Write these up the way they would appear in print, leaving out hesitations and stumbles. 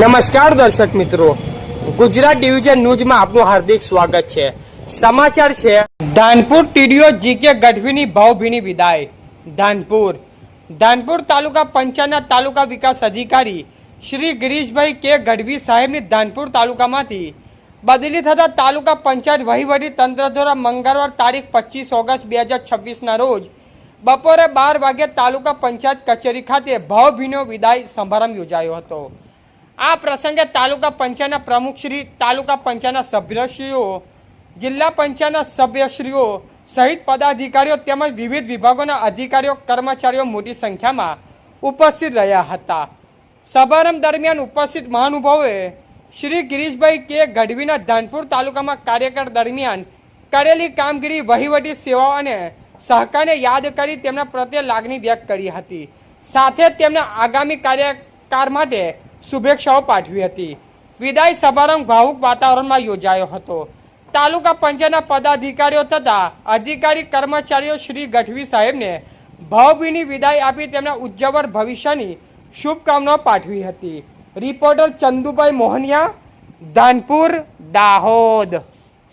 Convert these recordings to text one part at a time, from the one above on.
નમસ્કાર દર્શક મિત્રો, ગુજરાત ડિવિઝન ન્યૂઝમાં આપનું હાર્દિક સ્વાગત છે। સમાચાર છે, ધાનપુર ટીડીઓ જીકે ગઢવીની ભાવભીની વિદાય। ધાનપુર તાલુકા પંચાયતના તાલુકા વિકાસ અધિકારી શ્રી ગિરીશભાઈ કે ગઢવી સાહેબની ધાનપુર તાલુકામાંથી બદલી થતા તાલુકા પંચાયત વહીવટી તંત્ર દ્વારા મંગળવાર તારીખ 25 ઓગસ્ટ 2026ના રોજ બપોરે 12 વાગે તાલુકા પંચાયત કચેરી ખાતે ભાવભીનો વિદાય સમારંભ યોજાયો હતો। આ પ્રસંગે તાલુકા પંચાયતના પ્રમુખશ્રી, તાલુકા પંચાયતના સભ્યશ્રીઓ, જિલ્લા પંચાયતના સભ્યશ્રીઓ સહિત પદાધિકારીઓ તેમજ વિવિધ વિભાગોના અધિકારીઓ, કર્મચારીઓ મોટી સંખ્યામાં ઉપસ્થિત રહ્યા હતા। સમારંભ દરમિયાન ઉપસ્થિત મહાનુભાવોએ શ્રી ગિરીશભાઈ કે ગઢવીના ધાનપુર તાલુકામાં કાર્યકાળ દરમિયાન કરેલી કામગીરી, વહીવટી સેવાઓ અને સહકારને યાદ કરી તેમના પ્રત્યે લાગણી વ્યક્ત કરી હતી। સાથે તેમના આગામી કાર્યકાળ માટે શુભેચ્છાઓ પાઠવી હતી। વિદાય સમારંભ ભાવુક વાતાવરણમાં યોજાયો હતો। તાલુકા પંચાયતના પદાધિકારીઓ તથા અધિકારી કર્મચારીઓ શ્રી ગઢવી સાહેબને ભાવભીની વિદાય આપી તેમના ઉજ્જવળ ભવિષ્યની શુભકામનાઓ પાઠવી હતી। રિપોર્ટર ચંદુભાઈ મોહનિયા, ધાનપુર, દાહોદ।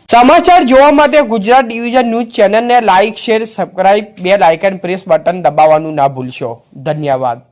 સમાચાર જોવા માટે ગુજરાત ડિવિઝન ન્યૂઝ ચેનલને like, share, subscribe, bell icon press button દબાવવાનું ના ભૂલશો। ધન્યવાદ।